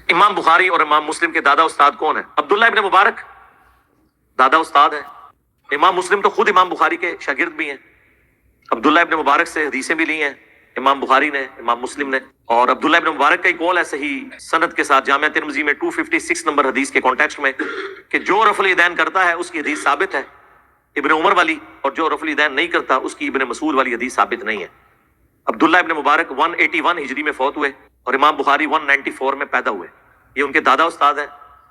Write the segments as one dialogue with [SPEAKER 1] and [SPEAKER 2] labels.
[SPEAKER 1] امام بخاری اور امام مسلم کے دادا استاد کون ہیں؟ عبداللہ ابن مبارک دادا استاد ہیں. امام مسلم تو خود امام بخاری کے شاگرد بھی ہیں. عبداللہ ابن مبارک سے حدیثیں بھی لی ہیں امام بخاری نے، امام مسلم نے. اور عبداللہ ابن مبارک کا ایک قول ہے صحیح سند کے ساتھ جامعہ ترمذی میں 256 نمبر حدیث کے کانٹیکسٹ میں کہ جو رفع الیدین کرتا ہے اس کی حدیث ثابت ہے ابن عمر والی، اور جو رفع الیدین نہیں کرتا اس کی ابن مسعود والی حدیث ثابت نہیں ہے. عبداللہ ابن مبارک 181 ہجری میں فوت ہوئے اور امام بخاری 194 میں پیدا ہوئے. یہ ان کے دادا استاد ہیں.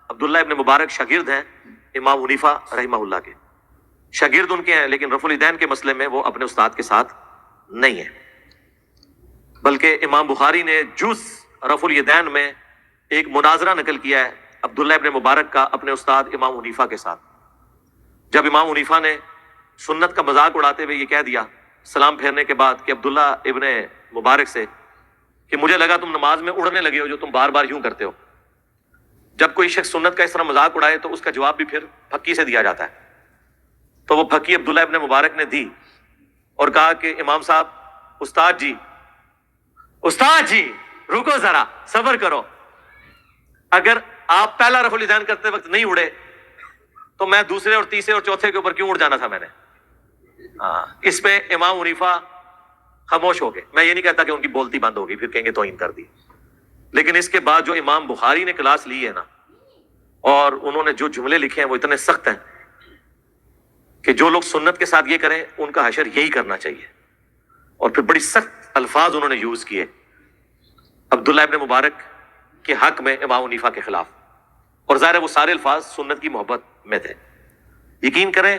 [SPEAKER 1] عبداللہ ابن مبارک شاگرد ہیں امام حنیفہ رحمہ اللہ کے. شاگرد ان کے ہیں لیکن رفع الیدین کے مسئلے میں وہ اپنے استاد کے ساتھ نہیں ہیں. بلکہ امام بخاری نے جز رفع الیدین میں ایک مناظرہ نقل کیا ہے عبداللہ ابن مبارک کا اپنے استاد امام حنیفہ کے ساتھ. جب امام حنیفہ نے سنت کا مذاق اڑاتے ہوئے یہ کہہ دیا سلام پھیرنے کے بعد کہ عبداللہ ابن مبارک سے کہ مجھے لگا تم نماز میں اڑنے لگے ہو جو تم بار بار یوں کرتے ہو. جب کوئی شخص سنت کا اس طرح مذاق اڑائے تو اس کا جواب بھی پھر پھکی سے دیا جاتا ہے. تو وہ پھکی عبداللہ ابن مبارک نے دی اور کہا کہ امام صاحب استاد جی رکو ذرا صبر کرو. اگر آپ پہلا رفع الیدین کرتے وقت نہیں اڑے تو میں دوسرے اور تیسرے اور چوتھے کے اوپر کیوں اڑ جانا تھا میں نے. اس پہ امام حنیفہ خاموش ہو گئے. میں یہ نہیں کہتا کہ ان کی بولتی بند ہوگی پھر کہیں گے توہین کر دی، لیکن اس کے بعد جو امام بخاری نے کلاس لی ہے نا اور انہوں نے جو جملے لکھے ہیں وہ اتنے سخت ہیں کہ جو لوگ سنت کے ساتھ یہ کریں ان کا حشر یہی کرنا چاہیے. اور پھر بڑی سخت الفاظ انہوں نے یوز کیے عبداللہ ابن مبارک کے حق میں امام حنیفہ کے خلاف. اور ظاہر ہے وہ سارے الفاظ سنت کی محبت میں تھے. یقین کریں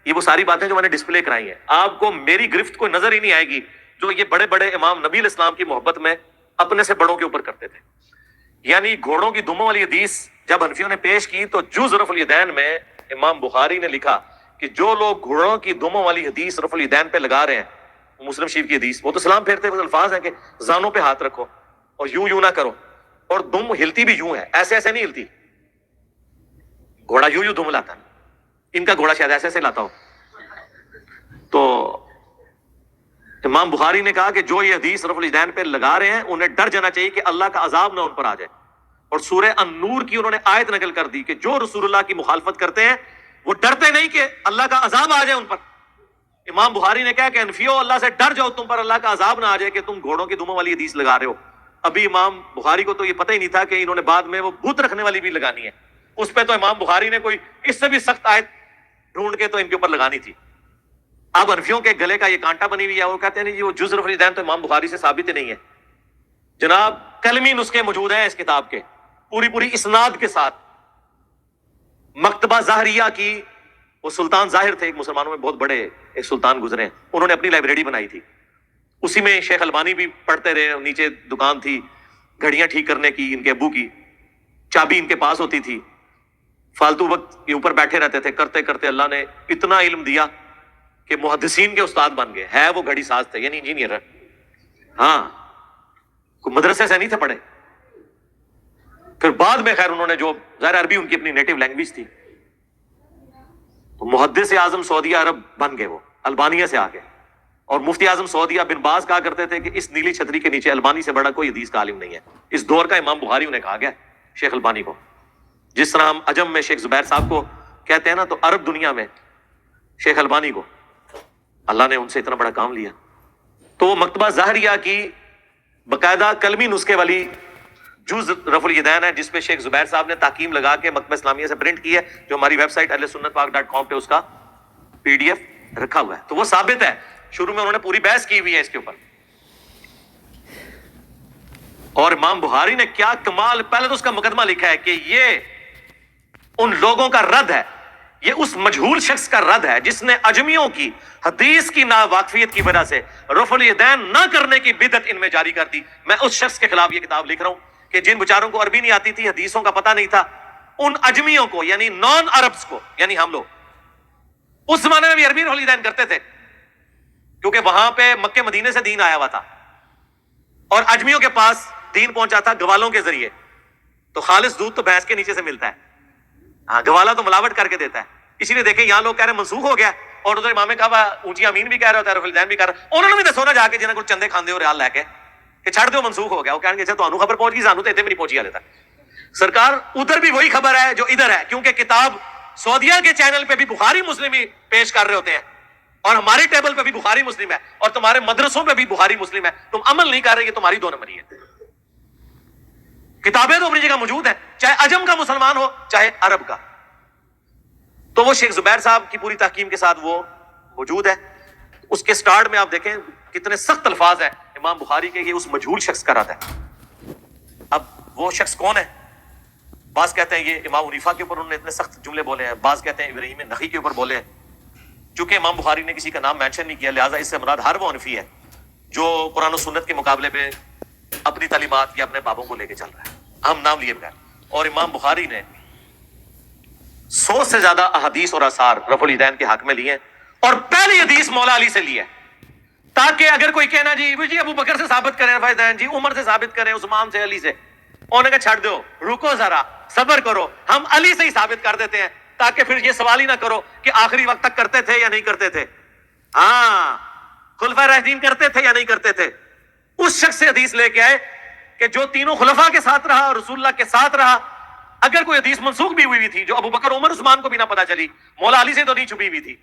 [SPEAKER 1] یہ وہ ساری باتیں جو میں نے ڈسپلے کرائی ہیں آپ کو میری گرفت کوئی نظر ہی نہیں آئے گی جو یہ بڑے بڑے امام نبی علیہ السلام کی محبت میں اپنے سے بڑوں کے اوپر کرتے تھے. یعنی گھوڑوں کی دموں والی حدیث جب حنفیوں نے پیش کی تو جز رفع الیدین میں امام بخاری نے لکھا کہ جو لوگ گھوڑوں کی دموں والی حدیث رفع الیدین پہ لگا رہے ہیں، مسلم شریف کی حدیث، وہ تو سلام پھیرتے ہوئے الفاظ ہیں کہ زانوں پہ ہاتھ رکھو اور یوں نہ کرو، اور دم ہلتی بھی یوں ہے، ایسے ایسے نہیں ہلتی. گھوڑا یوں دم لاتا ہے، ان کا گھوڑا شاید ایسے ایسے لاتا ہو. تو امام بخاری نے کہا کہ جو یہ حدیث رفع الیدین پہ لگا رہے ہیں انہیں ڈر جانا چاہیے کہ اللہ کا عذاب نہ ان پر آ جائے. اور سورہ النور کی انہوں نے آیت نقل کر دی کہ جو رسول اللہ کی مخالفت کرتے ہیں وہ ڈرتے نہیں کہ اللہ کا عذاب آ جائے ان پر. امام بخاری نے کہا کہ انفیو اللہ سے ڈر جاؤ تم پر اللہ کا عذاب نہ آ جائے کہ تم گھوڑوں کی دموں والی حدیث لگا رہے ہو. ابھی امام بخاری کو تو یہ پتہ ہی نہیں تھا کہ انہوں نے بعد میں وہ بت رکھنے والی بھی لگانی ہے. اس پہ تو امام بخاری نے کوئی اس سے بھی سخت آیت ڈھونڈ کے تو ان کے اوپر لگانی تھی. اب حنفیوں کے گلے کا یہ کانٹا بنی ہوئی ہے، وہ کہتے ہیں جی وہ جز رفع الیدین تو امام بخاری سے ثابت ہی نہیں ہے. جناب کلمی نسخے موجود ہیں اس کتاب کے پوری اسناد کے ساتھ. مکتبہ ظاہریہ کی، وہ سلطان ظاہر تھے ایک مسلمانوں میں بہت بڑے ایک سلطان گزرے ہیں، انہوں نے اپنی لائبریری بنائی تھی. اسی میں شیخ البانی بھی پڑھتے رہے. نیچے دکان تھی گھڑیاں ٹھیک کرنے کی، ان کے ابو کی چابی ان کے پاس ہوتی تھی. فالتو وقت یہ اوپر بیٹھے رہتے تھے. کرتے کرتے اللہ نے اتنا علم دیا کہ محدثین کے استاد بن گئے. ہے وہ گھڑی ساز تھے یعنی انجینئر ہے، ہاں کوئی مدرسے سے نہیں تھے پڑھے. پھر بعد میں خیر انہوں نے جو ظاہر عربی ان کی اپنی نیٹو لینگویج تھی تو محدث اعظم سعودیہ عرب بن گئے وہ البانیہ سے آ کے. اور مفتی اعظم سعودیہ بن باز کہا کرتے تھے کہ اس نیلی چھتری کے نیچے البانی سے بڑا کوئی حدیث کا عالم نہیں ہے. اس دور کا امام بخاری انہیں کہا گیا شیخ البانی کو. جس طرح ہم عجم میں شیخ زبیر صاحب کو کہتے ہیں نا، تو عرب دنیا میں شیخ البانی کو اللہ نے ان سے اتنا بڑا کام لیا. تو مکتبہ ظاہریہ کی باقاعدہ کلمی نسخے والی جز رفع الیدین ہے جس پہ شیخ زبیر صاحب نے تحکیم لگا کے مکتبہ اسلامیہ سے پرنٹ کی ہے، جو ہماری ویب سائٹ ahlsunnatpak.com پہ اس کا PDF رکھا ہوا ہے. تو وہ ثابت ہے. شروع میں انہوں نے پوری بحث کی ہوئی ہے اس کے اوپر. اور امام بخاری نے کیا کمال، پہلے تو اس کا مقدمہ لکھا ہے کہ یہ ان لوگوں کا رد ہے، یہ اس مجہول شخص کا رد ہے جس نے اجمیوں کی حدیث کی ناواقفیت کی وجہ سے رفع الیدین نہ کرنے کی بدعت ان میں جاری کر دی. میں اس شخص کے خلاف یہ کتاب لکھ رہا ہوں کہ جن بیچاروں کو عربی نہیں آتی تھی، حدیثوں کا پتہ نہیں تھا، ان اجمیوں کو یعنی نان عربز کو، یعنی ہم لوگ اس زمانے میں بھی عربی رفع الیدین کرتے تھے کیونکہ وہاں پہ مکے مدینے سے دین آیا ہوا تھا اور اجمیوں کے پاس دین پہنچا تھا گوالوں کے ذریعے. تو خالص دودھ تو بھینس کے نیچے سے ملتا ہے، ہاں گوالا تو ملاوٹ کر کے دیتا ہے. اسی لیے دیکھیں یہاں لوگ کہہ رہے ہیں منسوخ ہو گیا اور ادھر امام کعبہ اونچی امین بھی کہہ رہا ہوتا ہے، رفع الیدین بھی کہہ رہا. انہوں نے بھی دسو نا جا کے جنہیں کو چندے کھاندے ہو ریال لے کے کہ چھڑ دو منسوخ ہو گیا. وہ کہیں گے اچھا تانوں خبر پہنچ گئی، سانوں تے اتنے بھی نہیں پہنچی ہالے تک. سرکار ادھر بھی وہی خبر ہے جو ادھر ہے، کیونکہ کتاب سعودیہ کے چینل پہ بھی بخاری مسلم ہی پیش کر رہے ہوتے ہیں، اور ہمارے ٹیبل پہ بھی بخاری مسلم ہے، اور تمہارے مدرسوں پہ بھی بخاری مسلم ہے، تم عمل نہیں کر رہے، یہ تمہاری دو نمبری ہے۔ کتابیں تو اپنی جگہ موجود ہیں، چاہے عجم کا مسلمان ہو چاہے عرب کا۔ تو وہ شیخ زبیر صاحب کی پوری تحکیم کے ساتھ وہ موجود ہے۔ اس کے سٹارٹ میں آپ دیکھیں کتنے سخت الفاظ ہیں امام بخاری کے، یہ اس مجہول شخص کا رد ہے۔ اب وہ شخص کون ہے؟ بعض کہتے ہیں یہ امام حنیفہ کے اوپر انہوں نے اتنے سخت جملے بولے ہیں، بعض کہتے ہیں ابراہیم نخعی کے اوپر بولے ہیں۔ چونکہ امام بخاری نے کسی کا نام مینشن نہیں کیا، لہٰذا اس سے مراد ہر وہ حنفی ہے جو قرآن و سنت کے مقابلے پہ اپنی تعلیمات یا اپنے بابوں کو لے کے چل رہا ہے، ہم نام لیے بغیر۔ اور امام بخاری نے 100 سے زیادہ احادیث اور آثار رفع الیدین کے حق میں لیے ہیں، اور پہلی حدیث مولا علی سے لی ہے، تاکہ اگر کوئی کہنا جی ابو بکر سے ثابت کریں رفع الیدین، جی عمر سے ثابت کریں، عثمان سے، علی سے، انہوں نے کہا چھڑ دو، رکو ذرا، صبر کرو، ہم علی سے ہی ثابت کر دیتے ہیں، تاکہ پھر یہ سوال ہی نہ کرو کہ آخری وقت تک کرتے تھے یا نہیں کرتے تھے۔ ہاں، خلفائے راشدین کرتے تھے یا نہیں کرتے تھے۔ اس شخص سے حدیث لے کے آئے کہ جو تینوں خلفاء کے ساتھ رہا اور رسول اللہ کے ساتھ رہا، اگر کوئی حدیث منسوخ بھی ہوئی تھی جو ابو بکر، عمر، عثمان کو بھی نہ پتا چلی، مولا علی سے تو نہیں چھپی ہوئی تھی۔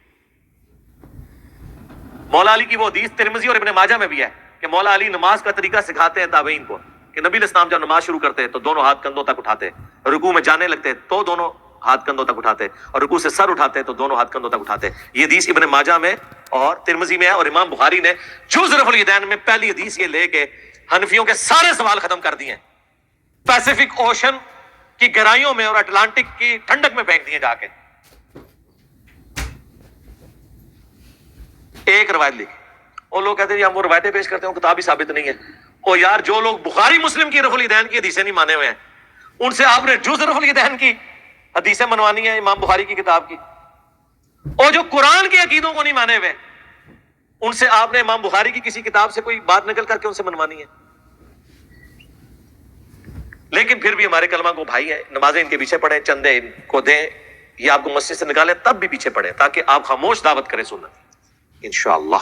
[SPEAKER 1] مولا علی کی وہ حدیث ترمذی اور ابن ماجہ میں بھی ہے کہ مولا علی نماز کا طریقہ سکھاتے ہیں تابعین کو، کہ نبی علیہ السلام جب نماز شروع کرتے تو دونوں ہاتھ کندھوں تک اٹھاتے، رکوع میں جانے لگتے تو دونوں ہاتھ کندھوں تک اٹھاتے، اور رکوع سے سر اٹھاتے تو دونوں ہاتھ کندھوں تک اٹھاتے۔ یہ حدیث ابن ماجہ میں اور ترمذی میں ہے، اور امام بخاری نے جز رفع الیدین میں پہلی حدیث یہ لے کے حنفیوں کے سارے سوال ختم کر دیے، پیسیفک اوشن کی گہرائیوں میں اور اٹلانٹک کی ٹھنڈک میں پھینک دیے جا کے۔ ایک روایت لکھی، اور لوگ کہتے ہیں ہم وہ روایتیں پیش کرتے ہیں، وہ کتاب ہی ثابت نہیں ہے۔ او یار، جو لوگ بخاری مسلم کی رفع الیدین کی حدیثیں نہیں مانے ہوئے ہیں، ان سے آپ نے جز رفع الیدین کی حدیثیں منوانی ہیں امام بخاری کی کتاب کی، اور جو قرآن کے عقیدوں کو نہیں مانے ہوئے ان سے آپ نے امام بخاری کی کسی کتاب سے کوئی بات نقل کر کے ان سے منوانی ہے۔ لیکن پھر بھی ہمارے کلمہ کو بھائی ہیں، نمازیں ان کے پیچھے پڑھیں، چندے ان کو دیں، یہ آپ کو مسجد سے نکالیں تب بھی پیچھے پڑھیں، تاکہ آپ خاموش دعوت کریں سنت، انشاءاللہ۔